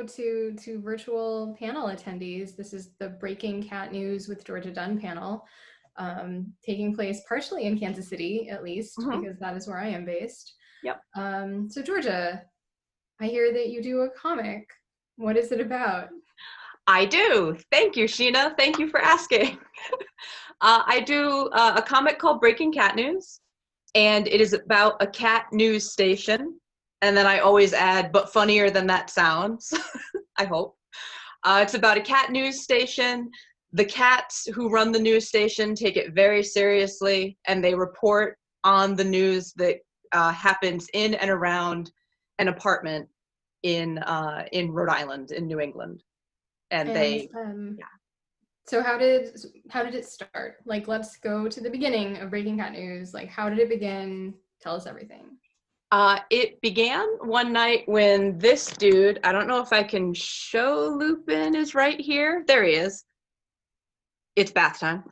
to virtual panel attendees. This is the Breaking Cat News with Georgia Dunn panel, taking place partially in Kansas City, at least, because that is where I am based. Yep. So Georgia, I hear that you do a comic. What is it about? I do. Thank you, Sheena. Thank you for asking. I do a comic called Breaking Cat News, and it is about a cat news station. And then I always add, but funnier than that sounds, I hope. It's about a cat news station. The cats who run the news station take it very seriously, and they report on the news that happens in and around an apartment in Rhode Island, in New England. And they, yeah. So how did it start? Like, let's go to the beginning of Breaking Cat News. Like, how did it begin? Tell us everything. It began one night when this dude, I don't know if I can show Lupin is right here. There he is. It's bath time.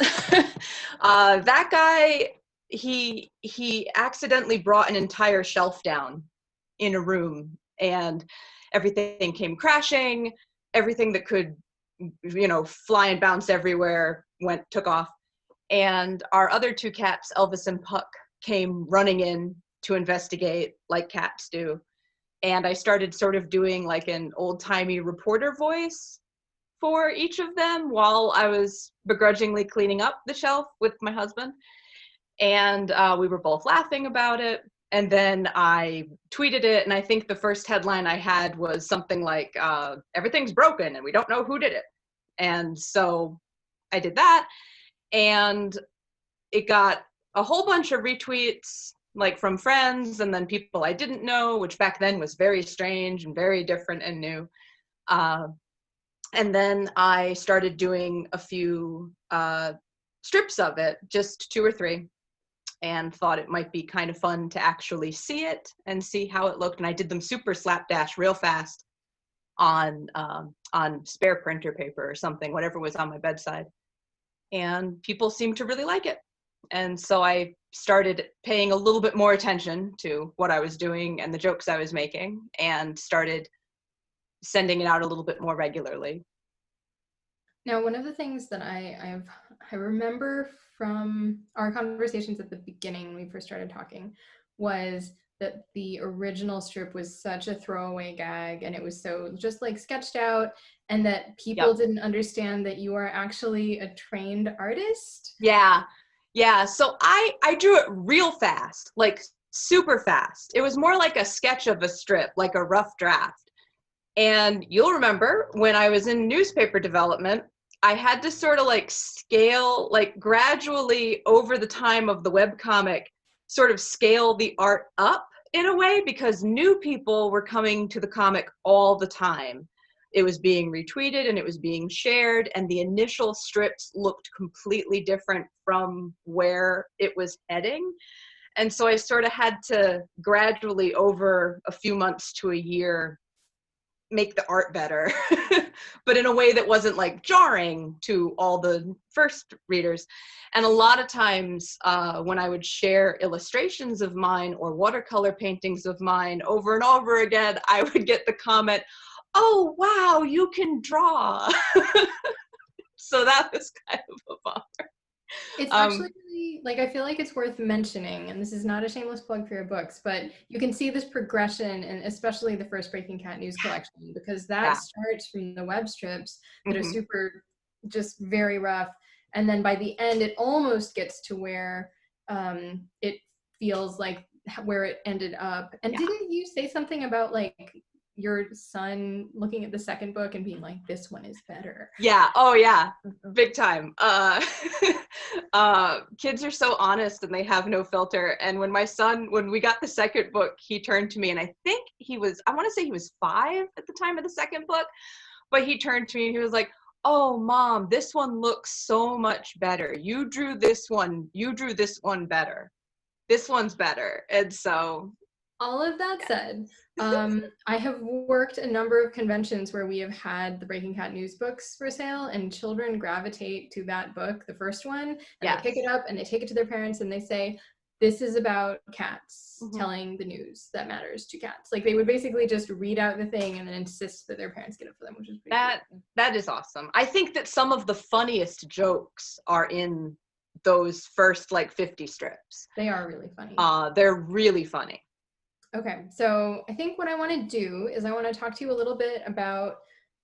That guy, he accidentally brought an entire shelf down in a room, and everything came crashing. Everything that could, fly and bounce everywhere took off. And our other two cats, Elvis and Puck, came running in to investigate like cats do. And I started sort of doing like an old-timey reporter voice for each of them while I was begrudgingly cleaning up the shelf with my husband. And we were both laughing about it. And then I tweeted it, and I think the first headline I had was something like, everything's broken and we don't know who did it. And so I did that, and it got a whole bunch of retweets, like from friends and then people I didn't know, which back then was very strange and very different and new. And then I started doing a few strips of it, just 2 or 3, and thought it might be kind of fun to actually see it and see how it looked. And I did them super slapdash real fast on spare printer paper or something, whatever was on my bedside. And people seemed to really like it. And so I started paying a little bit more attention to what I was doing and the jokes I was making, and started sending it out a little bit more regularly. Now, one of the things that I remember from our conversations at the beginning when we first started talking was that the original strip was such a throwaway gag, and it was so just like sketched out, and that people didn't understand that you are actually a trained artist. Yeah, so I drew it real fast, like super fast. It was more like a sketch of a strip, like a rough draft. And you'll remember when I was in newspaper development, I had to sort of like scale, like gradually over the time of the webcomic, sort of scale the art up in a way, because new people were coming to the comic all the time. It was being retweeted and it was being shared, and the initial strips looked completely different from where it was heading. And so I sort of had to gradually, over a few months to a year, make the art better, but in a way that wasn't like jarring to all the first readers. And a lot of times when I would share illustrations of mine or watercolor paintings of mine over and over again, I would get the comment, "Oh, wow, you can draw." So that was kind of a bummer. It's actually really, like, I feel like it's worth mentioning, and this is not a shameless plug for your books, but you can see this progression, and especially the first Breaking Cat News collection, because that starts from the web strips that are super, just very rough, and then by the end, it almost gets to where it feels like where it ended up. And didn't you say something about, like, your son looking at the second book and being like, this one is better? Yeah. Oh yeah. Big time. Kids are so honest and they have no filter. And when we got the second book, he turned to me, and I think I want to say he was 5 at the time of the second book, but he turned to me and he was like, "Oh, Mom, this one looks so much better. You drew this one better. This one's better." And so, all of that said, I have worked a number of conventions where we have had the Breaking Cat News books for sale, and children gravitate to that book, the first one, and they pick it up and they take it to their parents and they say, this is about cats telling the news that matters to cats. Like they would basically just read out the thing and then insist that their parents get it for them, which is pretty cool. That is awesome. I think that some of the funniest jokes are in those first like 50 strips. They are really funny. They're really funny. Okay, so I think what I want to do is I want to talk to you a little bit about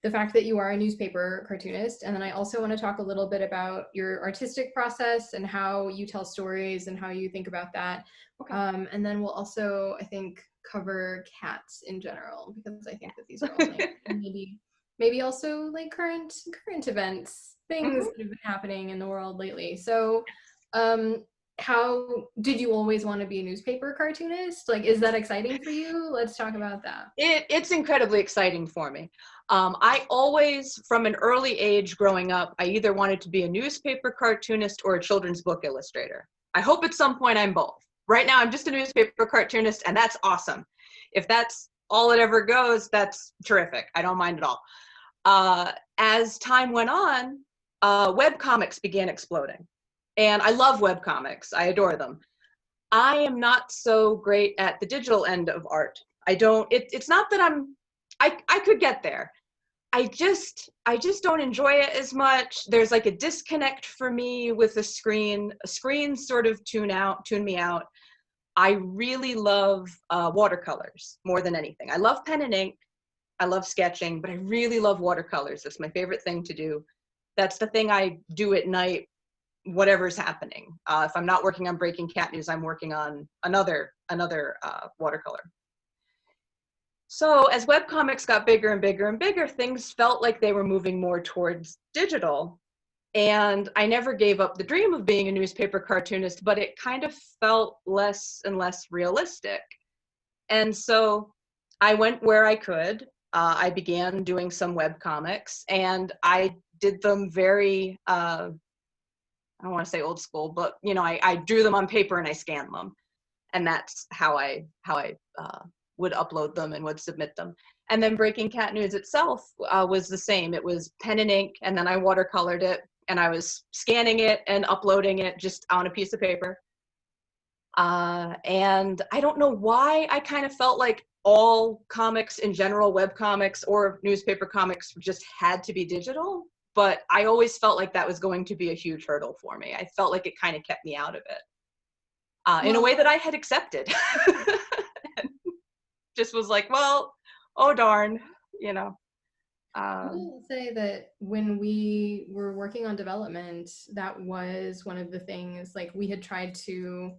the fact that you are a newspaper cartoonist, and then I also want to talk a little bit about your artistic process and how you tell stories and how you think about that. Okay. And then we'll also, I think, cover cats in general, because I think that these are all like maybe also like current events, things that have been happening in the world lately. So how did you always want to be a newspaper cartoonist? Like, is that exciting for you? Let's talk about that. It's incredibly exciting for me. I always, from an early age growing up, I either wanted to be a newspaper cartoonist or a children's book illustrator. I hope at some point I'm both. Right now, I'm just a newspaper cartoonist, and that's awesome. If that's all it ever goes, that's terrific. I don't mind at all. As time went on, webcomics began exploding. And I love webcomics. I adore them. I am not so great at the digital end of art. It's not that I could get there. I just don't enjoy it as much. There's like a disconnect for me with a screen. A screen sort of tune me out. I really love watercolors more than anything. I love pen and ink. I love sketching, but I really love watercolors. It's my favorite thing to do. That's the thing I do at night, whatever's happening. If I'm not working on Breaking Cat News, I'm working on another watercolor. So as webcomics got bigger and bigger and bigger, things felt like they were moving more towards digital. And I never gave up the dream of being a newspaper cartoonist, but it kind of felt less and less realistic. And so I went where I could. I began doing some webcomics, and I did them very, I don't want to say old school, but you know, I drew them on paper and I scanned them. And that's how I would upload them and would submit them. And then Breaking Cat News itself was the same. It was pen and ink, and then I watercolored it, and I was scanning it and uploading it just on a piece of paper. And I don't know why I kind of felt like all comics in general, web comics or newspaper comics, just had to be digital. But I always felt like that was going to be a huge hurdle for me. I felt like it kind of kept me out of it in a way that I had accepted. Just was like, well, oh darn, you know. I will say that when we were working on development, that was one of the things, like we had tried to,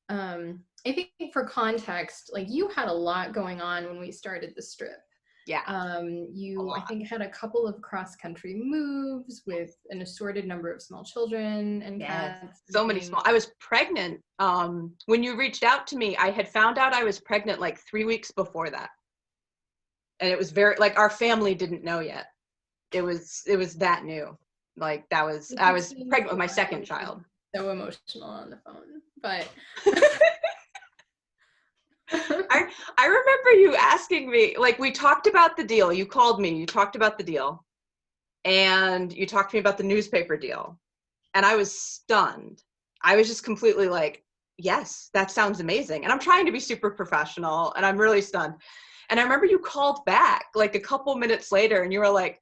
I think for context, like you had a lot going on when we started the strip. Yeah. You, I think, had a couple of cross-country moves with an assorted number of small children and cats. So many small. I was pregnant. When you reached out to me, I had found out I was pregnant like 3 weeks before that. And it was very, like, our family didn't know yet. It was that new. Like, I was pregnant with my second child. So emotional on the phone, but. I remember you asking me, like, we talked about the deal. You called me, you talked about the deal, and you talked to me about the newspaper deal. And I was stunned. I was just completely like, yes, that sounds amazing. And I'm trying to be super professional, and I'm really stunned. And I remember you called back like a couple minutes later, and you were like,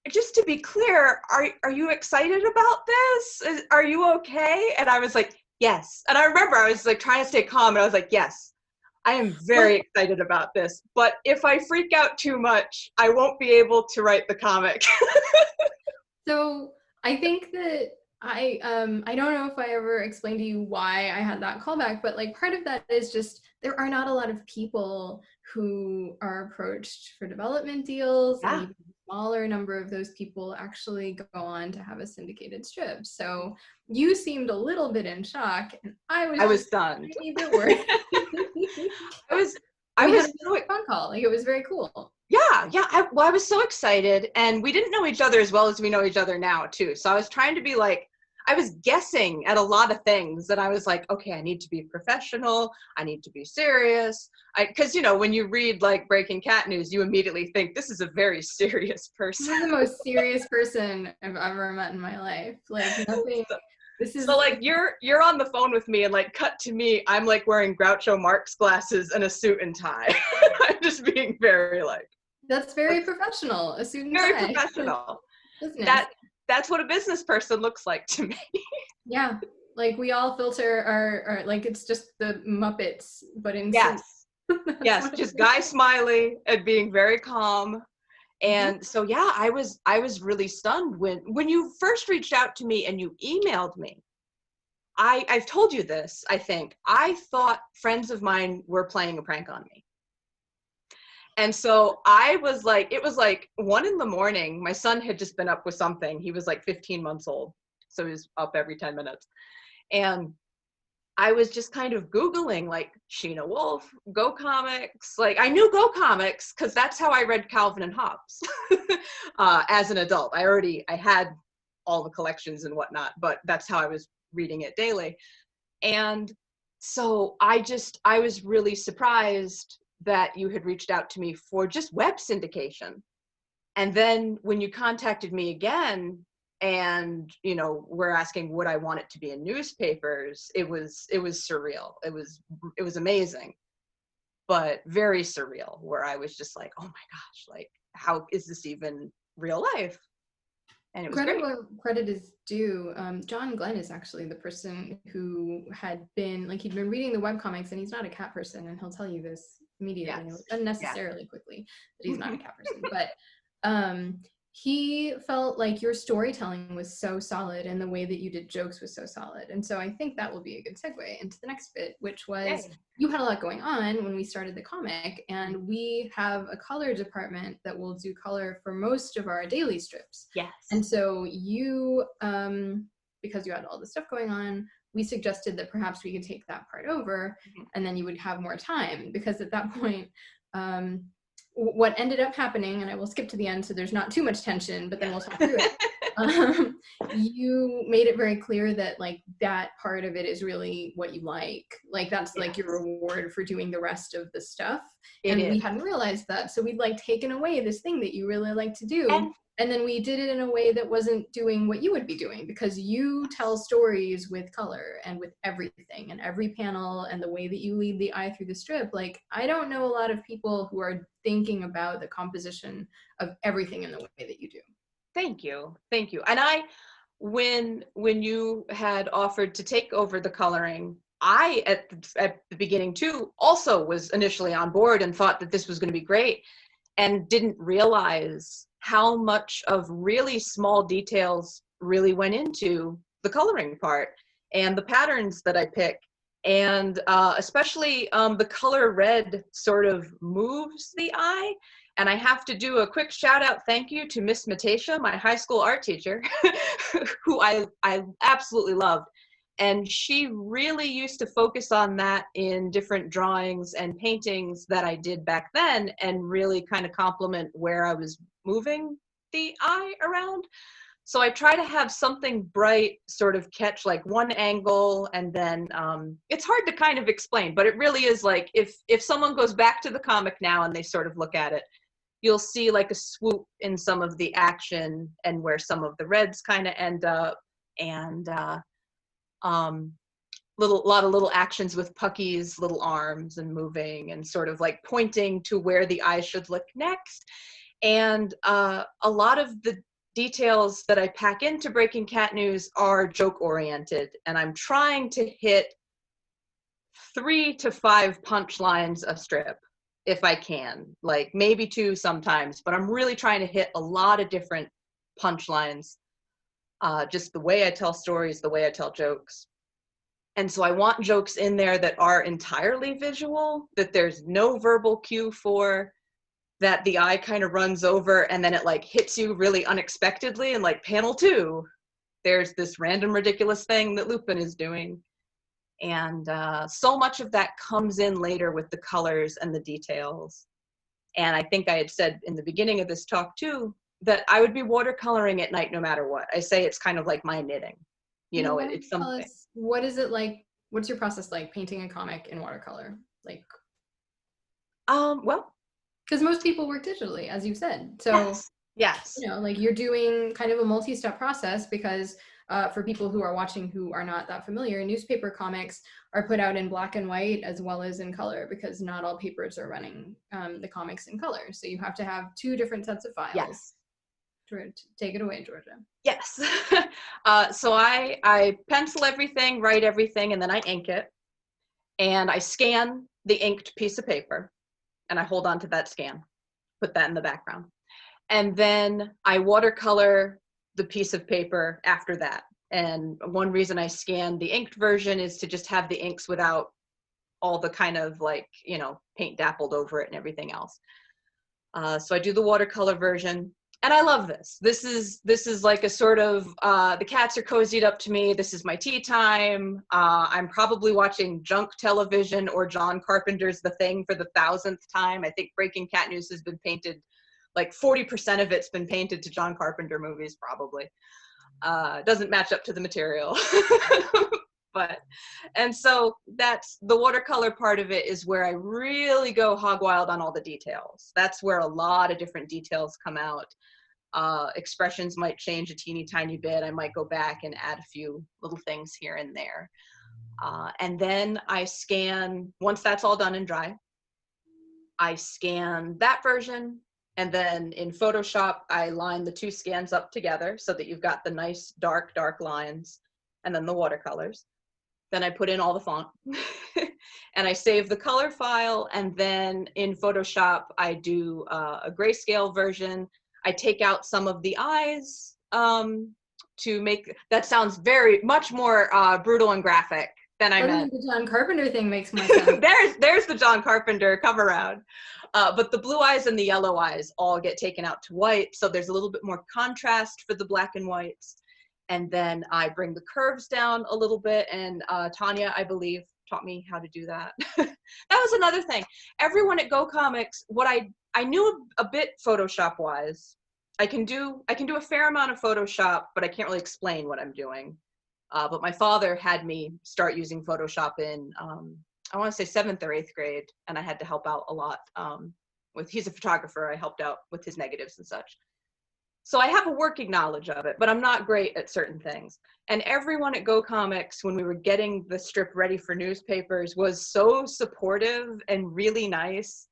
just to be clear, are you excited about this? Are you okay? And I was like, yes. And I remember I was like trying to stay calm, and I was like, yes, I am very excited about this. But if I freak out too much, I won't be able to write the comic. So I think that I don't know if I ever explained to you why I had that callback, but like part of that is just there are not a lot of people who are approached for development deals. Yeah. And even a smaller number of those people actually go on to have a syndicated strip. So you seemed a little bit in shock, and I was stunned. A bit worried. I was so phone call. Like, it was very cool. Yeah. I was so excited, and we didn't know each other as well as we know each other now too. So I was trying to be like, I was guessing at a lot of things, and I was like, okay, I need to be professional. I need to be serious. Because, you know, when you read like Breaking Cat News, you immediately think this is a very serious person. This is the most serious person I've ever met in my life. Like, nothing. This is So like you're on the phone with me and like cut to me, I'm like wearing Groucho Marx glasses and a suit and tie. I'm just being very like. That's very professional. A suit and Very tie. professional. Business. That's what a business person looks like to me. Yeah. Like we all filter our like it's just the Muppets, but in Yes. suits. Yes, just Guy Smiley and being very calm. And so yeah, I was really stunned when you first reached out to me and you emailed me. I've told you this, I think. I thought friends of mine were playing a prank on me. And so I was like, it was like 1 a.m. My son had just been up with something. He was like 15 months old. So he was up every 10 minutes. And I was just kind of Googling like SHENA WOLF, Go Comics. Like I knew Go Comics because that's how I read Calvin and Hobbes as an adult. I had all the collections and whatnot, but that's how I was reading it daily. And so I was really surprised that you had reached out to me for just web syndication. And then when you contacted me again and, you know, we're asking would I want it to be in newspapers, it was surreal. It was amazing, but very surreal, where I was just like, oh my gosh, like how is this even real life? And it was Credit great. where credit is due. John Glenn is actually the person who had been, like, he'd been reading the webcomics, and he's not a cat person, and he'll tell you this immediately, Yes. unnecessarily quickly, that he's not a cat person. But he felt like your storytelling was so solid, and the way that you did jokes was so solid. And so I think that will be a good segue into the next bit, which was Yay. you had a lot going on when we started the comic, and we have a color department that will do color for most of our daily strips. Yes. And so you, because you had all this stuff going on, we suggested that perhaps we could take that part over, and then you would have more time, because at that point, what ended up happening, and I will skip to the end so there's not too much tension, but then we'll talk through it. You made it very clear that like that part of it is really what you like that's like your reward for doing the rest of the stuff. We hadn't realized that, so we'd like taken away this thing that you really like to do, and then we did it in a way that wasn't doing what you would be doing, because you tell stories with color and with everything and every panel, and the way that you lead the eye through the strip. Like, I don't know a lot of people who are thinking about the composition of everything in the way that you do. Thank you. And when you had offered to take over the coloring, I at the beginning too also was initially on board and thought that this was going to be great, and didn't realize how much of really small details really went into the coloring part and the patterns that I pick. And especially the color red sort of moves the eye. And I have to do a quick shout out thank you to Miss Matasha, my high school art teacher, who I absolutely loved. And she really used to focus on that in different drawings and paintings that I did back then, and really kind of compliment where I was moving the eye around. So I try to have something bright sort of catch like one angle, and then it's hard to kind of explain, but it really is like if someone goes back to the comic now and they sort of look at it, you'll see like a swoop in some of the action and where some of the reds kind of end up, and lot of little actions with Pucky's little arms and moving and sort of like pointing to where the eye should look next. And a lot of the details that I pack into Breaking Cat News are joke oriented, and I'm trying to hit 3 to 5 punchlines a strip if I can, like maybe 2 sometimes, but I'm really trying to hit a lot of different punchlines, just the way I tell stories, the way I tell jokes. And so I want jokes in there that are entirely visual, that there's no verbal cue for, that the eye kind of runs over and then it like hits you really unexpectedly, and like panel 2, there's this random ridiculous thing that Lupin is doing. And so much of that comes in later with the colors and the details. And I think I had said in the beginning of this talk too, that I would be watercoloring at night no matter what. I say it's kind of like my knitting. You know, it's something. What is it like? What's your process like painting a comic in watercolor? Like, well, because most people work digitally, as you said. So yes. You know, like you're doing kind of a multi-step process, because for people who are watching who are not that familiar, newspaper comics are put out in black and white as well as in color, because not all papers are running the comics in color. So you have to have two different sets of files. Yes. Take it away, Georgia. Yes. So I pencil everything, write everything, and then I ink it. And I scan the inked piece of paper, and I hold on to that scan, put that in the background. And then I watercolor the piece of paper after that. And one reason I scan the inked version is to just have the inks without all the kind of like, you know, paint dappled over it and everything else. So I do the watercolor version. And I love this. This is like a sort of, the cats are cozied up to me. This is my tea time. I'm probably watching junk television or John Carpenter's The Thing for the 1000th time. I think Breaking Cat News has been painted, like 40% of it's been painted to John Carpenter movies, probably. Doesn't match up to the material. And so that's the watercolor part of it, is where I really go hog wild on all the details. That's where a lot of different details come out. Expressions might change a teeny tiny bit. I might go back and add a few little things here and there. And then I scan, once that's all done and dry, I scan that version. And then in Photoshop, I line the two scans up together so that you've got the nice dark lines and then the watercolors. Then I put in all the font and I save the color file. And then in Photoshop, I do a grayscale version. I take out some of the eyes to make, that sounds very much more brutal and graphic than I meant. The John Carpenter thing makes more sense. There's the John Carpenter come around. But the blue eyes and the yellow eyes all get taken out to white. So there's a little bit more contrast for the black and whites. And then I bring the curves down a little bit, and Tanya, I believe, taught me how to do that. That was another thing. Everyone at Go Comics, what I knew a bit Photoshop wise. I can do a fair amount of Photoshop, but I can't really explain what I'm doing. But my father had me start using Photoshop in, I want to say 7th or 8th grade, and I had to help out a lot with, he's a photographer, I helped out with his negatives and such. So I have a working knowledge of it, but I'm not great at certain things. And everyone at Go Comics, when we were getting the strip ready for newspapers, was so supportive and really nice.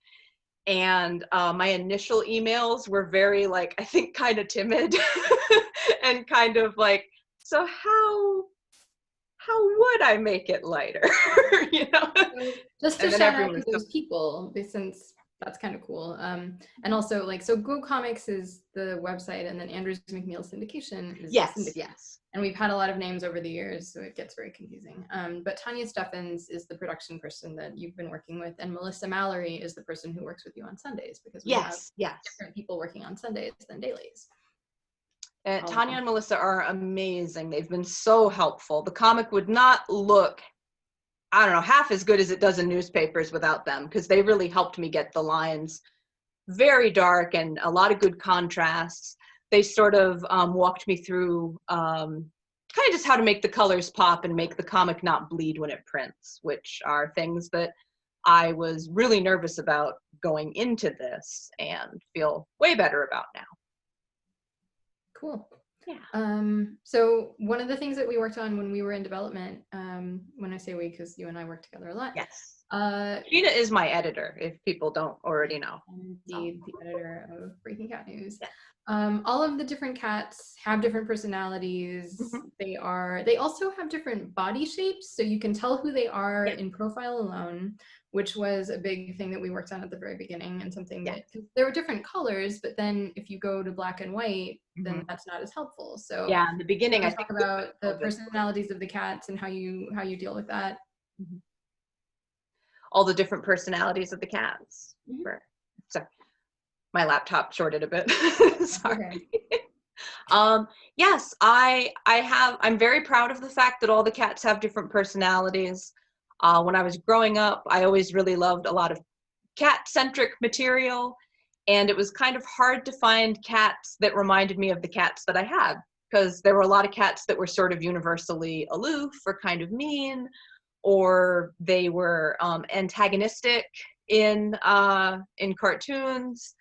And my initial emails were very, like, I think kind of timid and kind of like, so how would I make it lighter? You know? Just to shout out to those people, since that's kind of cool. And also, like, so Go Comics is the website, and then Andrews McMeel Syndication is yes, the syndicate. yes. And we've had a lot of names over the years, so it gets very confusing. But Tanya Steffens is the production person that you've been working with, and Melissa Mallory is the person who works with you on Sundays, because we have different people working on Sundays than dailies. Tanya and Melissa are amazing. They've been so helpful. The comic would not look, I don't know, half as good as it does in newspapers without them, because they really helped me get the lines very dark and a lot of good contrasts. They sort of walked me through kind of just how to make the colors pop and make the comic not bleed when it prints, which are things that I was really nervous about going into this and feel way better about now. Cool. Yeah. So one of the things that we worked on when we were in development, when I say we, because you and I work together a lot. Yes. SHENA is my editor, if people don't already know. Indeed, the editor of Breaking Cat News. Yeah. All of the different cats have different personalities. Mm-hmm. They also have different body shapes, so you can tell who they are in profile alone, which was a big thing that we worked on at the very beginning, and something that there were different colors, but then if you go to black and white, then that's not as helpful. So yeah, in the beginning, I talk about the personalities of the cats and how you deal with that. Mm-hmm. All the different personalities of the cats. Mm-hmm. Sorry, my laptop shorted a bit. Sorry. Okay. Yes, I'm very proud of the fact that all the cats have different personalities. When I was growing up, I always really loved a lot of cat-centric material, and it was kind of hard to find cats that reminded me of the cats that I had, because there were a lot of cats that were sort of universally aloof or kind of mean, or they were antagonistic in cartoons.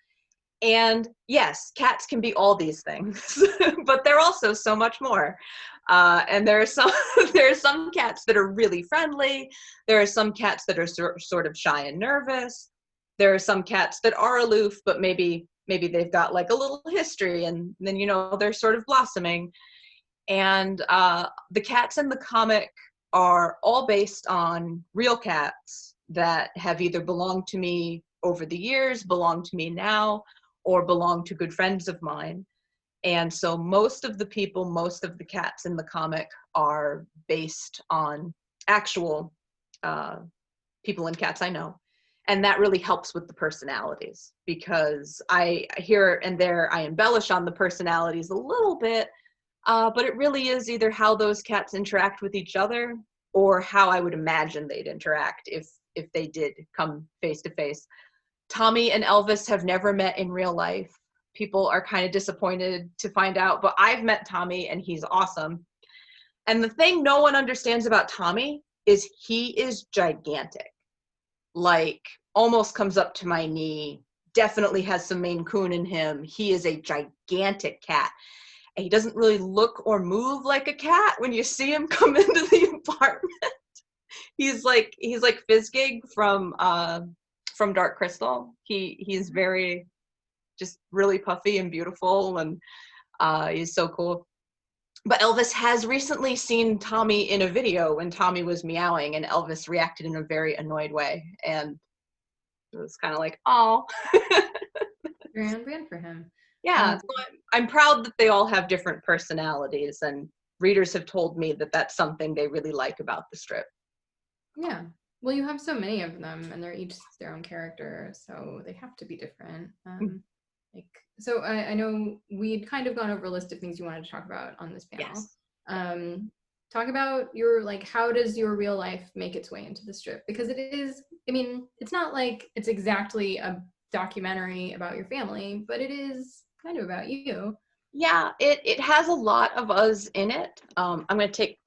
And yes, cats can be all these things, but they're also so much more. And there are some there are some cats that are really friendly. There are some cats that are sort of shy and nervous. There are some cats that are aloof, but maybe they've got like a little history, and then they're sort of blossoming. And the cats in the comic are all based on real cats that have either belonged to me over the years, belong to me now, or belong to good friends of mine. And so most of the cats in the comic are based on actual people and cats I know. And that really helps with the personalities, because here and there I embellish on the personalities a little bit, but it really is either how those cats interact with each other or how I would imagine they'd interact if they did come face to face. Tommy and Elvis have never met in real life. People are kind of disappointed to find out, but I've met Tommy and he's awesome. And the thing no one understands about Tommy is he is gigantic. Like, almost comes up to my knee, definitely has some Maine Coon in him. He is a gigantic cat. And he doesn't really look or move like a cat when you see him come into the apartment. He's like Fizzgig from Dark Crystal. He's very, just really puffy and beautiful, and he's so cool. But Elvis has recently seen Tommy in a video when Tommy was meowing, and Elvis reacted in a very annoyed way, and it was kind of like, oh. Very on brand for him. Yeah, so I'm proud that they all have different personalities, and readers have told me that that's something they really like about the strip. Yeah. Well, you have so many of them, and they're each their own character, so they have to be different. So I know we'd kind of gone over a list of things you wanted to talk about on this panel. Yes. Talk about how does your real life make its way into the strip? Because it is, it's not like it's exactly a documentary about your family, but it is kind of about you. Yeah, it has a lot of us in it. I'm going to take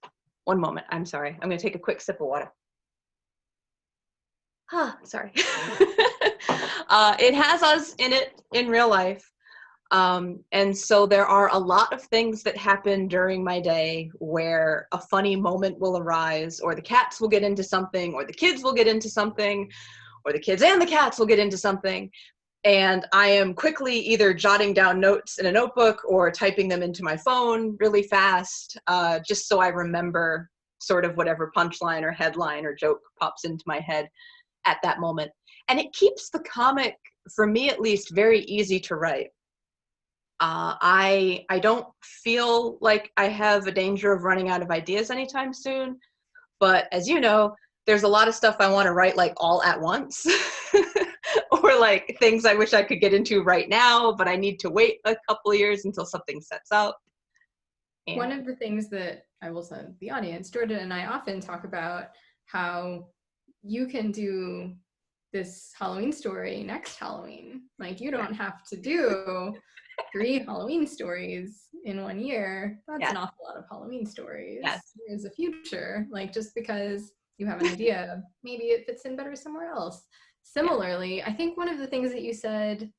one moment. I'm sorry. I'm going to take a quick sip of water. Sorry. It has us in it in real life. And so there are a lot of things that happen during my day where a funny moment will arise, or the cats will get into something, or the kids will get into something, or the kids and the cats will get into something. And I am quickly either jotting down notes in a notebook or typing them into my phone really fast, just so I remember sort of whatever punchline or headline or joke pops into my head at that moment. And it keeps the comic, for me at least, very easy to write. I don't feel like I have a danger of running out of ideas anytime soon, but as you know, there's a lot of stuff I want to write like all at once, or like things I wish I could get into right now, but I need to wait a couple of years until something sets up. And one of the things that I will say to the audience, Jordan and I often talk about how you can do this Halloween story next Halloween. Like, you don't have to do 3 Halloween stories in 1 year. That's an awful lot of Halloween stories. There's a future, like, just because you have an idea, maybe it fits in better somewhere else. Similarly, I think one of the things that you said,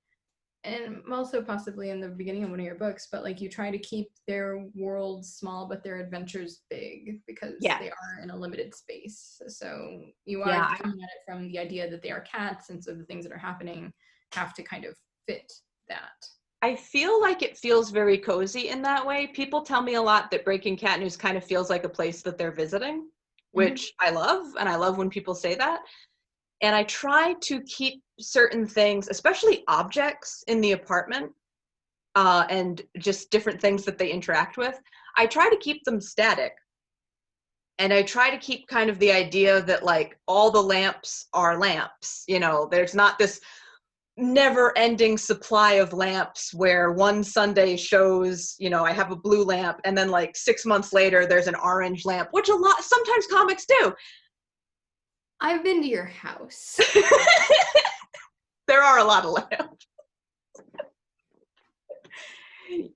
and also possibly in the beginning of one of your books, but like, you try to keep their worlds small but their adventures big, because they are in a limited space. So you are coming at it from the idea that they are cats, and so the things that are happening have to kind of fit that. I feel like it feels very cozy in that way. People tell me a lot that Breaking Cat News kind of feels like a place that they're visiting, which I love, and I love when people say that. And I try to keep certain things, especially objects in the apartment, and just different things that they interact with. I try to keep them static. And I try to keep kind of the idea that like all the lamps are lamps. There's not this never-ending supply of lamps where one Sunday shows, I have a blue lamp, and then like 6 months later there's an orange lamp, which sometimes comics do. I've been to your house. There are a lot of lamps.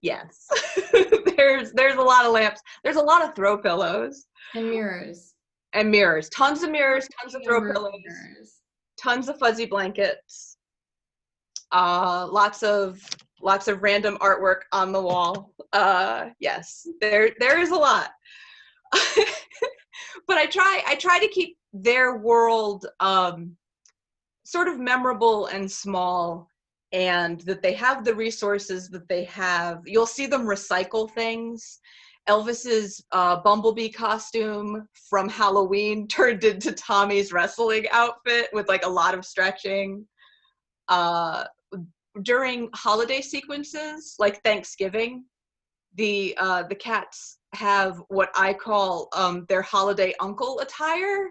Yes. There's a lot of lamps. There's a lot of throw pillows. And mirrors. Tons of mirrors, tons of throw pillows. Tons of fuzzy blankets. Lots of random artwork on the wall. Yes, there is a lot. But I try to keep their world sort of memorable and small, and that they have the resources that they have. You'll see them recycle things. Elvis's bumblebee costume from Halloween turned into Tommy's wrestling outfit with like a lot of stretching. During holiday sequences, like Thanksgiving, the cats have what I call their holiday uncle attire.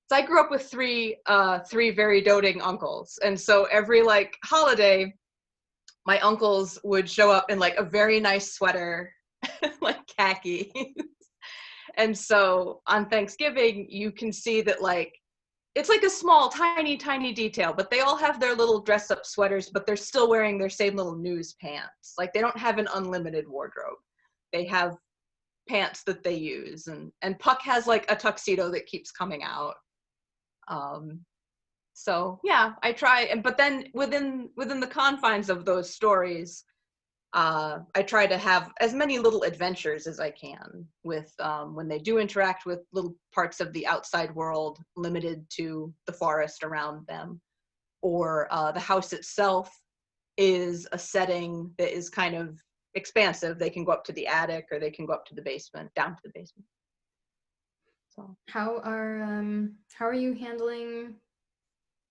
So I grew up with three very doting uncles, and so every like holiday, my uncles would show up in like a very nice sweater, like khaki. And so on Thanksgiving, you can see that like it's like a small, tiny detail, but they all have their little dress-up sweaters, but they're still wearing their same little news pants. Like they don't have an unlimited wardrobe. They have pants that they use, and Puck has like a tuxedo that keeps coming out. So yeah, I try, but then within the confines of those stories, I try to have as many little adventures as I can with when they do interact with little parts of the outside world limited to the forest around them, or the house itself is a setting that is kind of expansive. They can go up to the attic, or they can go up to the basement, down to the basement. So how are you handling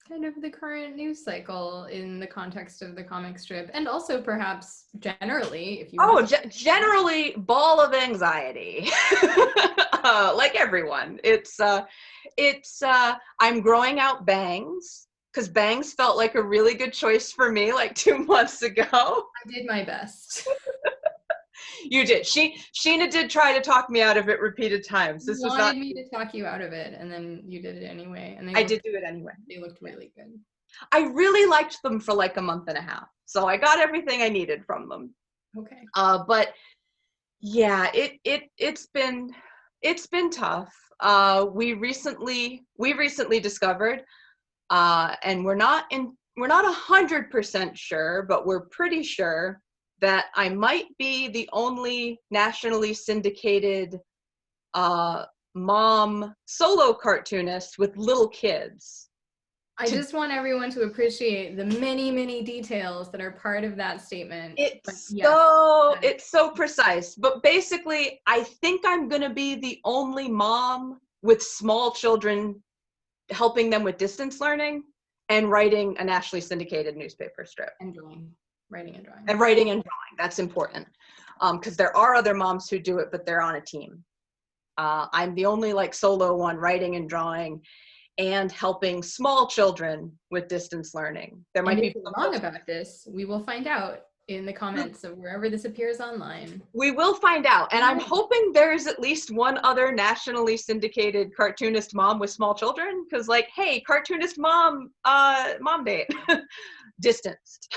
kind of the current news cycle in the context of the comic strip, and also perhaps generally, if you generally ball of anxiety. Like everyone, it's I'm growing out bangs, because bangs felt like a really good choice for me like 2 months ago. I did my best. You did. Sheena did try to talk me out of it repeated times. This was not me to talk you out of it, and then you did it anyway. And I did do it anyway. They looked really good. I really liked them for like a month and a half, so I got everything I needed from them. Okay. But yeah, it's been tough. We recently discovered, and we're not 100% sure, but we're pretty sure that I might be the only nationally syndicated mom solo cartoonist with little kids. I just want everyone to appreciate the many details that are part of that statement. It's so precise. But basically, I think I'm going to be the only mom with small children, helping them with distance learning and writing a nationally syndicated newspaper strip. And drawing. Writing and drawing. And writing and drawing. That's important. Because there are other moms who do it, but they're on a team. I'm the only like solo one writing and drawing and helping small children with distance learning. There might be wrong about this. We will find out in the comments of wherever this appears online. We will find out. And I'm hoping there's at least one other nationally syndicated cartoonist mom with small children. Because like, hey, cartoonist mom date. Distanced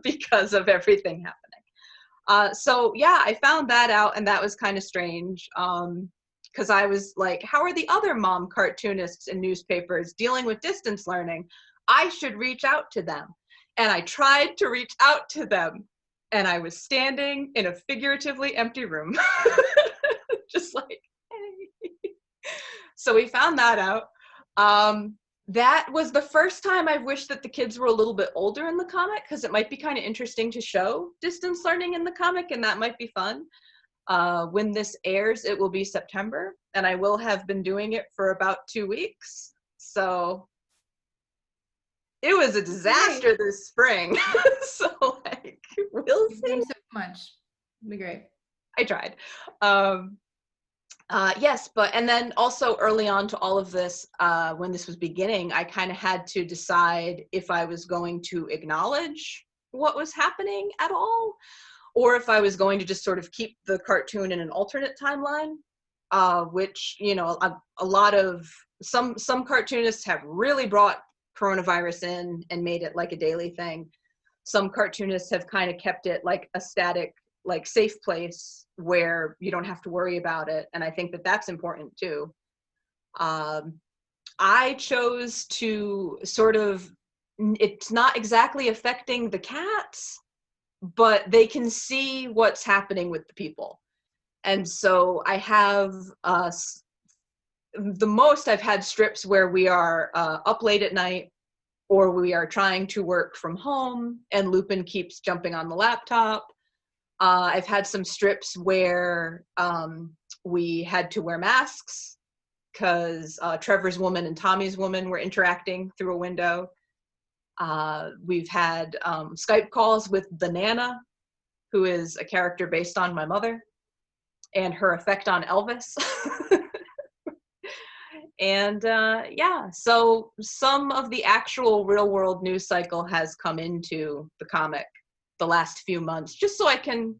because of everything happening. So yeah, I found that out, and that was kind of strange. Because I was like, how are the other mom cartoonists in newspapers dealing with distance learning? I should reach out to them. And I tried to reach out to them, and I was standing in a figuratively empty room. Just like, hey. So we found that out. That was the first time I've wished that the kids were a little bit older in the comic, because it might be kind of interesting to show distance learning in the comic, and that might be fun. When this airs, it will be September, and I will have been doing it for about 2 weeks. So it was a disaster this spring. So like, we'll see. Thanks so much. It'll be great. I tried. Yes, and then also early on to all of this, when this was beginning, I kind of had to decide if I was going to acknowledge what was happening at all, or if I was going to just sort of keep the cartoon in an alternate timeline, which, you know, a lot of, some cartoonists have really brought coronavirus in and made it like a daily thing. Some cartoonists have kind of kept it like a static, like safe place where you don't have to worry about it. And I think that that's important too. I chose to sort of it's not exactly affecting the cats, but they can see what's happening with the people. And so I have the most I've had strips where we are up late at night, or we are trying to work from home and Lupin keeps jumping on the laptop. I've had some strips where we had to wear masks because Trevor's woman and Tommy's woman were interacting through a window. We've had Skype calls with the Nana, who is a character based on my mother, and her effect on Elvis. And yeah, so some of the actual real world news cycle has come into the comic the last few months, just so I can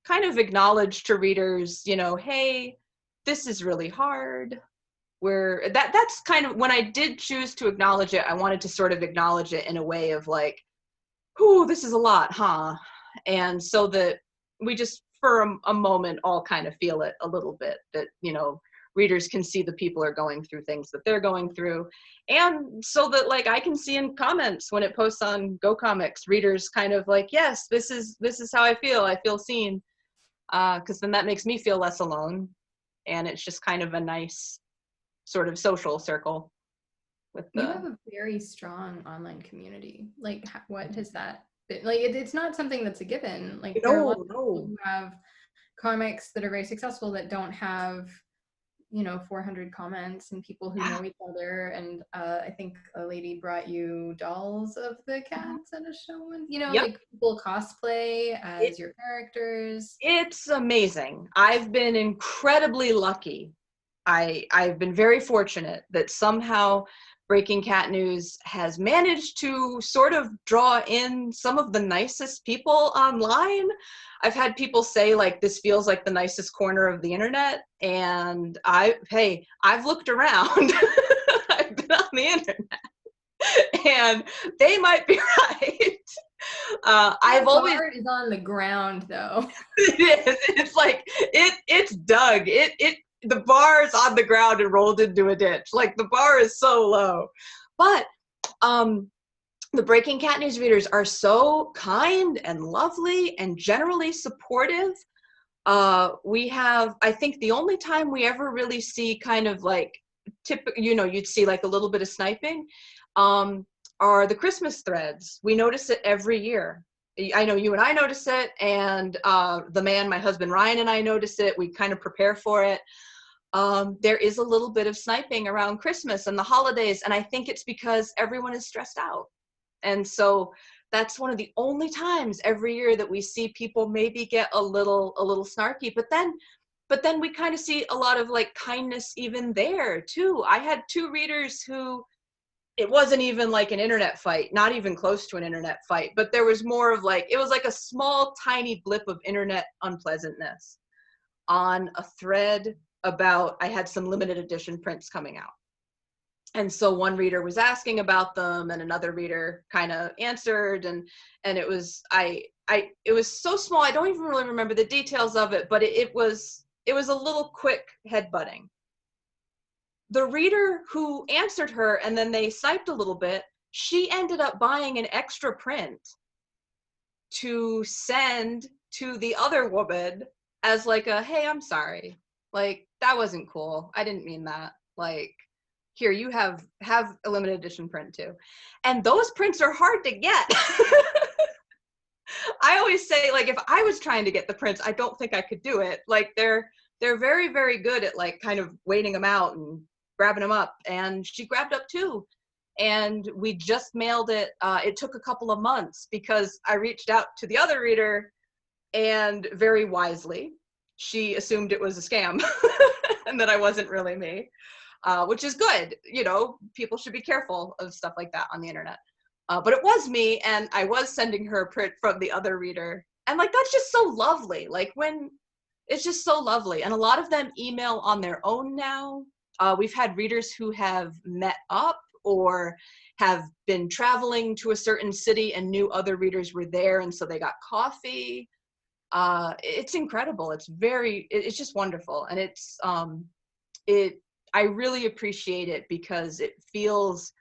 kind of acknowledge to readers, you know, hey, this is really hard. That's kind of, when I did choose to acknowledge it, I wanted to sort of acknowledge it in a way of like, whew, this is a lot, huh? And so that we just, for a moment, all kind of feel it a little bit, that, you know, readers can see the people are going through things that they're going through. And so that, like, I can see in comments when it posts on Go Comics, readers kind of like, yes, this is how I feel seen. Because then that makes me feel less alone. And it's just kind of a nice sort of social circle. You have a very strong online community. Like, what has that been? Like, it's not something that's a given. Like, there are a lot of people who have comics that are very successful that don't have, you know, 400 comments and people who know each other. And I think a lady brought you dolls of the cats at a show. And, you know, like, people cosplay as your characters. It's amazing. I've been incredibly lucky. I've been very fortunate that somehow Breaking Cat News has managed to sort of draw in some of the nicest people online. I've had people say, like, this feels like the nicest corner of the internet, and I've looked around. I've been on the internet, and they might be right. I've always, bar is on the ground, though. It is. It's like it's dug. The bar is on the ground and rolled into a ditch. Like, the bar is so low. But the Breaking Cat News readers are so kind and lovely and generally supportive. We have, I think the only time we ever really see kind of like you know, you'd see like a little bit of sniping, are the Christmas threads. We notice it every year. I know you and I notice it, and my husband Ryan and I notice it. We kind of prepare for it. There is a little bit of sniping around Christmas and the holidays, and I think it's because everyone is stressed out. And so that's one of the only times every year that we see people maybe get a little snarky, but then we kind of see a lot of like kindness even there too. I had two readers who, it wasn't even like an internet fight, not even close to an internet fight, but there was more of like, it was like a small tiny blip of internet unpleasantness on a thread about, I had some limited edition prints coming out. And so one reader was asking about them and another reader kind of answered, and it was, it was so small, I don't even really remember the details of it, but it was a little quick headbutting. The reader who answered her and then they sniped a little bit, she ended up buying an extra print to send to the other woman as like a, hey, I'm sorry. Like, that wasn't cool. I didn't mean that. Like, here, you have a limited edition print too. And those prints are hard to get. I always say, like, if I was trying to get the prints, I don't think I could do it. Like, they're very, very good at like kind of waiting them out and grabbing them up. And she grabbed up two. And we just mailed it. It took a couple of months because I reached out to the other reader, and very wisely, she assumed it was a scam and that I wasn't really me, which is good. You know, people should be careful of stuff like that on the internet. But it was me, and I was sending her a print from the other reader. And like, that's just so lovely. Like, when it's just so lovely. And a lot of them email on their own now. We've had readers who have met up or have been traveling to a certain city and knew other readers were there, and so they got coffee. It's incredible. It's just wonderful. And I really appreciate it because it feels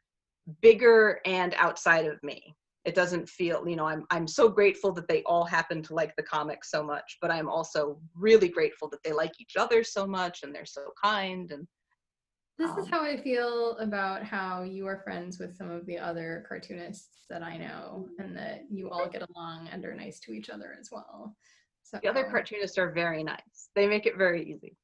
bigger and outside of me. It doesn't feel, I'm so grateful that they all happen to like the comic so much, but I'm also really grateful that they like each other so much and they're so kind. And this is how I feel about how you are friends with some of the other cartoonists that I know, and that you all get along and are nice to each other as well. So the other cartoonists are very nice. They make it very easy.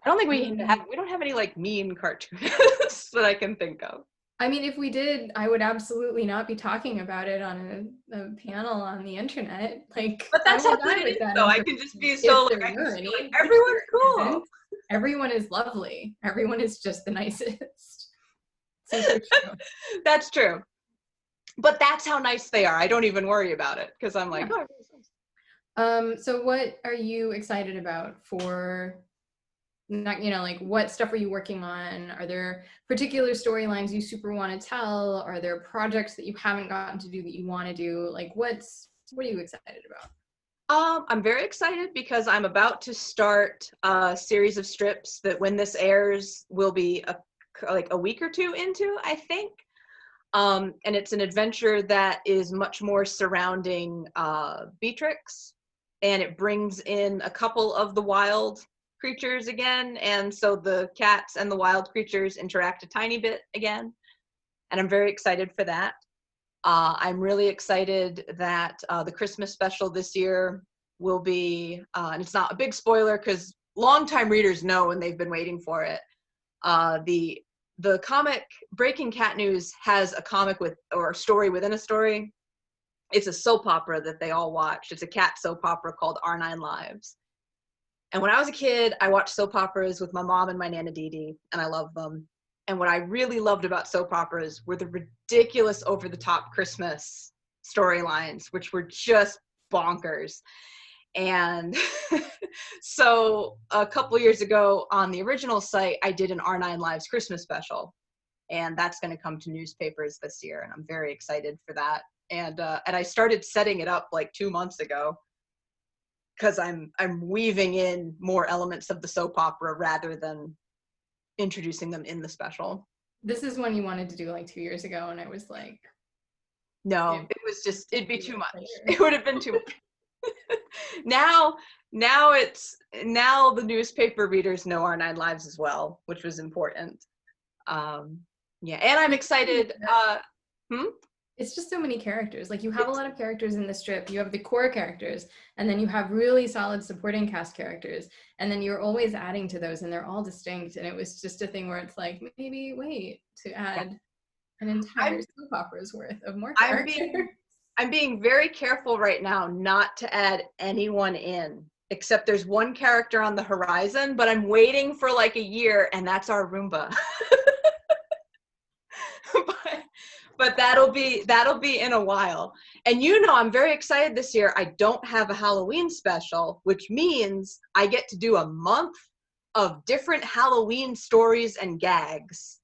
I don't think we don't have any like mean cartoonists that I can think of. I mean, if we did, I would absolutely not be talking about it on a panel on the internet. Like, but that's how good it is, though. I can just be so like, everyone's cool. Everyone is lovely. Everyone is just the nicest. Super true. That's true. But that's how nice they are. I don't even worry about it because I'm like, oh. So what are you excited about for? Not, like, what stuff are you working on? Are there particular storylines you super want to tell? Are there projects that you haven't gotten to do that you want to do? Like, what are you excited about? I'm very excited because I'm about to start a series of strips that when this airs will be like a week or two into, I think. And it's an adventure that is much more surrounding Beatrix, and it brings in a couple of the wild creatures again, and so the cats and the wild creatures interact a tiny bit again, and I'm very excited for that. I'm really excited that the Christmas special this year will be, and it's not a big spoiler because longtime readers know and they've been waiting for it. The comic Breaking Cat News has a comic or a story within a story. It's a soap opera that they all watch. It's a cat soap opera called Our 9 Lives. And when I was a kid, I watched soap operas with my mom and my Nana Dee, and I love them. And what I really loved about soap operas were the ridiculous over-the-top Christmas storylines, which were just bonkers. And so a couple years ago on the original site, I did an R9 Lives Christmas special, and that's going to come to newspapers this year, and I'm very excited for that. And I started setting it up like 2 months ago, because I'm weaving in more elements of the soap opera rather than introducing them in the special. This is one you wanted to do like 2 years ago, and I was like, no, it'd be too much. It would have been too much. Now the newspaper readers know Our 9 Lives as well, which was important. Yeah, and I'm excited. It's just so many characters. Like, you have a lot of characters in the strip. You have the core characters, and then you have really solid supporting cast characters, and then you're always adding to those, and they're all distinct. And it was just a thing where it's like, maybe wait to add an entire soap opera's worth of more characters. I'm being very careful right now not to add anyone in, except there's one character on the horizon, but I'm waiting for like a year, and that's our Roomba. But that'll be in a while. And I'm very excited this year. I don't have a Halloween special, which means I get to do a month of different Halloween stories and gags.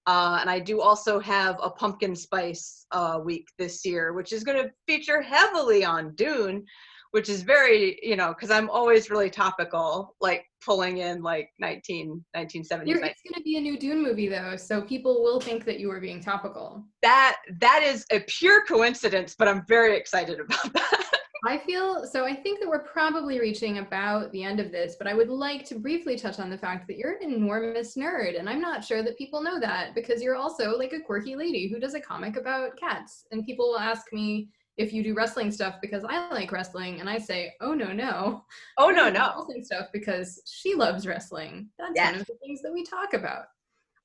And I do also have a pumpkin spice week this year, which is going to feature heavily on Dune, which is very, because I'm always really topical, like pulling in like 1970s. It's going to be a new Dune movie, though, so people will think that you were being topical. That is a pure coincidence, but I'm very excited about that. I think that we're probably reaching about the end of this, but I would like to briefly touch on the fact that you're an enormous nerd, and I'm not sure that people know that, because you're also like a quirky lady who does a comic about cats, and people will ask me if you do wrestling stuff because I like wrestling, and I say, oh no. Oh no. Wrestling stuff because she loves wrestling. That's one of the things that we talk about.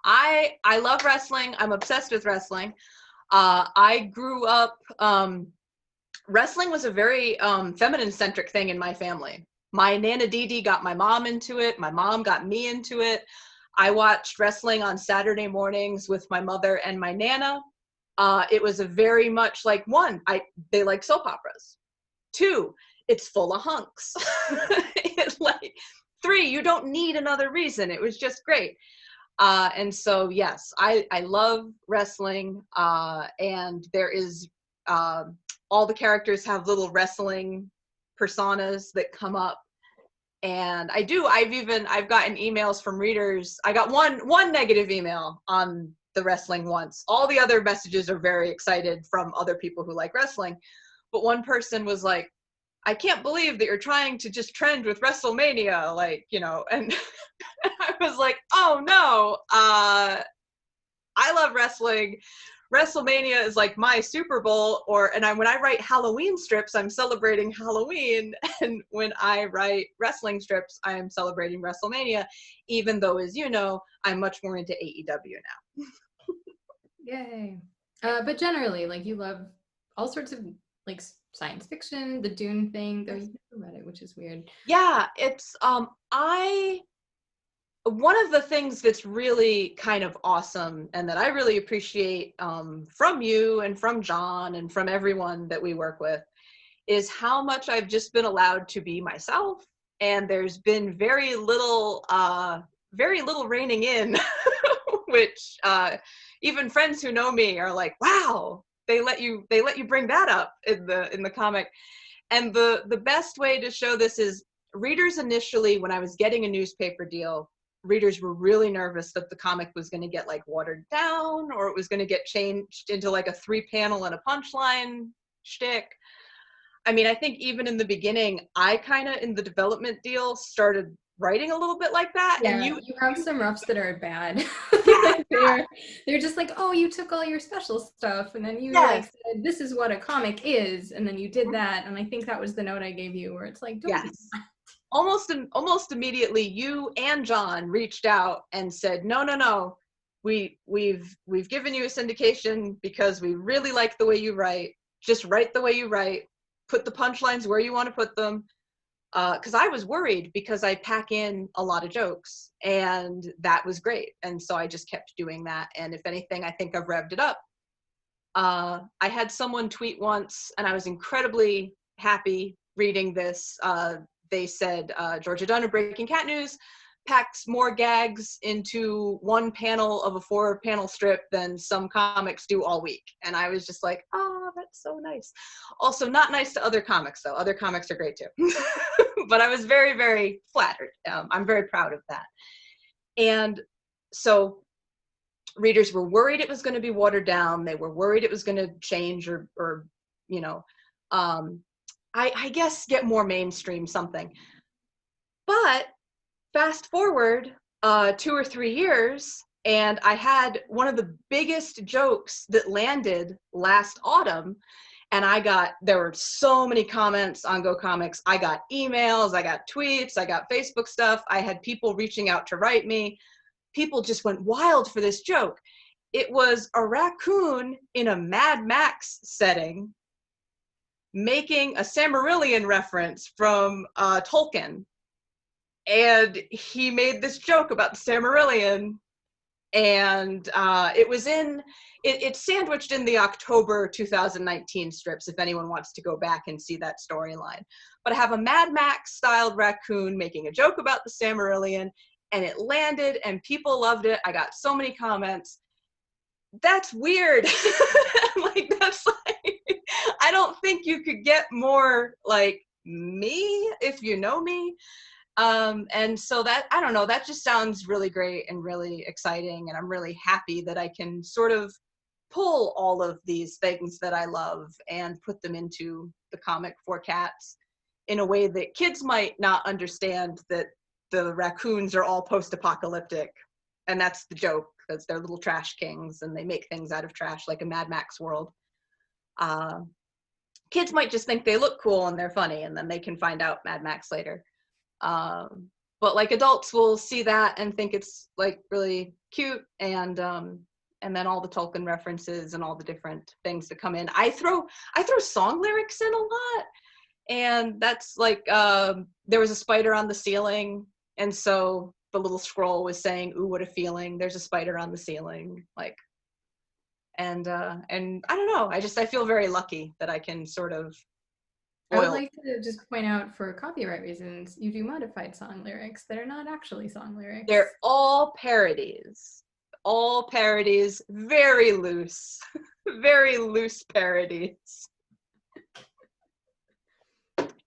I love wrestling. I'm obsessed with wrestling. I grew up, wrestling was a very feminine-centric thing in my family. My Nana Dee got my mom into it. My mom got me into it. I watched wrestling on Saturday mornings with my mother and my Nana. It was a very much like, one, they like soap operas. 2, it's full of hunks. Three, you don't need another reason. It was just great. And so, yes, I love wrestling. And there is, all the characters have little wrestling personas that come up. And I've gotten emails from readers. I got one negative email on the wrestling once. All the other messages are very excited from other people who like wrestling. But one person was like, I can't believe that you're trying to just trend with WrestleMania, like, you know, and I was like, oh no, I love wrestling. WrestleMania is like my Super Bowl, when I write Halloween strips, I'm celebrating Halloween, and when I write wrestling strips, I am celebrating WrestleMania, even though, as you know, I'm much more into AEW now. Yay. But generally, like, you love all sorts of, like, science fiction, the Dune thing, though you've never read it, which is weird. Yeah, it's, one of the things that's really kind of awesome and that I really appreciate from you and from John and from everyone that we work with is how much I've just been allowed to be myself. And there's been very little reining in, which even friends who know me are like, wow, they let you bring that up in the comic. And the best way to show this is readers initially, when I was getting a newspaper deal, readers were really nervous that the comic was going to get like watered down, or it was going to get changed into like a 3-panel and a punchline shtick. I mean, I think even in the beginning, I kind of, in the development deal, started writing a little bit like that. Yeah, and you have some roughs that are bad. Yeah. They're just like, oh, you took all your special stuff, and then you like Yes. said, this is what a comic is, and then you did that, and I think that was the note I gave you, where it's like, don't do Yes. that. Almost immediately, you and John reached out and said, no, we've given you a syndication because we really like the way you write. Just write the way you write. Put the punchlines where you want to put them. Because I was worried because I pack in a lot of jokes, and that was great. And so I just kept doing that. And if anything, I think I've revved it up. I had someone tweet once, and I was incredibly happy reading this. They said, Georgia Dunn of Breaking Cat News packs more gags into one panel of a 4-panel strip than some comics do all week. And I was just like, oh, that's so nice. Also, not nice to other comics, though. Other comics are great, too. But I was very, very flattered. I'm very proud of that. And so readers were worried it was going to be watered down. They were worried it was going to change or you know, I guess get more mainstream something. But fast forward 2 or 3 years, and I had one of the biggest jokes that landed last autumn, and there were so many comments on Go Comics. I got emails, I got tweets, I got Facebook stuff. I had people reaching out to write me. People just went wild for this joke. It was a raccoon in a Mad Max setting making a Silmarillion reference from Tolkien. And he made this joke about the Silmarillion, and it's sandwiched in the October 2019 strips, if anyone wants to go back and see that storyline. But I have a Mad Max styled raccoon making a joke about the Silmarillion, and it landed, and people loved it. I got so many comments. That's weird. Like, that's like, I don't think you could get more like me if you know me. And so that, I don't know, that just sounds really great and really exciting. And I'm really happy that I can sort of pull all of these things that I love and put them into the comic for cats in a way that kids might not understand, that the raccoons are all post-apocalyptic. And that's the joke, because they're little trash kings and they make things out of trash, like a Mad Max world. Kids might just think they look cool and they're funny, and then they can find out Mad Max later. But like adults will see that and think it's like really cute, and then all the Tolkien references and all the different things that come in. I throw song lyrics in a lot, and that's like there was a spider on the ceiling, and so the little scroll was saying, "Ooh, what a feeling! There's a spider on the ceiling." Like, and I don't know. I feel very lucky that I can sort of. I would like to just point out, for copyright reasons, you do modified song lyrics that are not actually song lyrics. They're all parodies. All parodies, very loose, very loose parodies.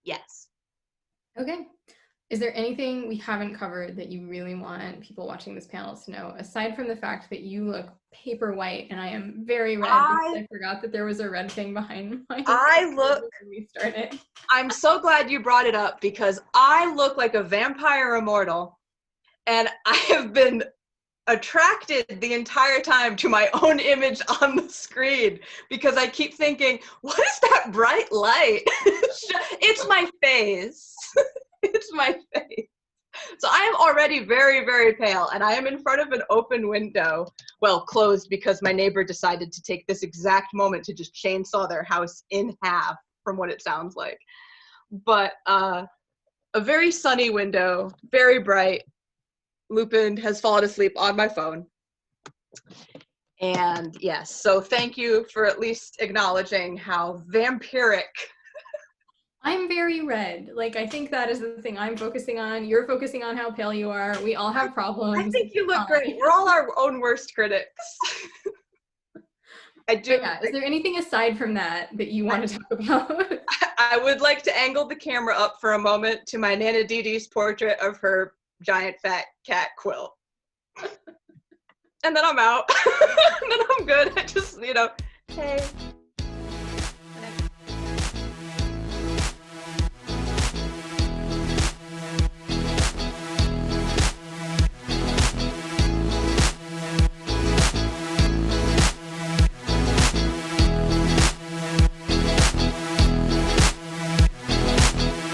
Yes. Okay. Is there anything we haven't covered that you really want people watching this panel to know, aside from the fact that you look paper white and I am very red because I forgot that there was a red thing behind my when we started. I'm so glad you brought it up because I look like a vampire immortal, and I have been attracted the entire time to my own image on the screen because I keep thinking, what is that bright light? It's my face. It's my face. So I am already very, very pale, and I am in front of an open window. Well, closed because my neighbor decided to take this exact moment to just chainsaw their house in half from what it sounds like. But a very sunny window, very bright. Lupin has fallen asleep on my phone. And yes, so thank you for at least acknowledging how vampiric. I'm very red. Like, I think that is the thing I'm focusing on. You're focusing on how pale you are. We all have problems. I think you look great. We're all our own worst critics. I do. But yeah, is there anything aside from that that you want to talk about? I would like to angle the camera up for a moment to my Nana Didi's portrait of her giant fat cat quilt. And then I'm out. And then I'm good. I just, hey.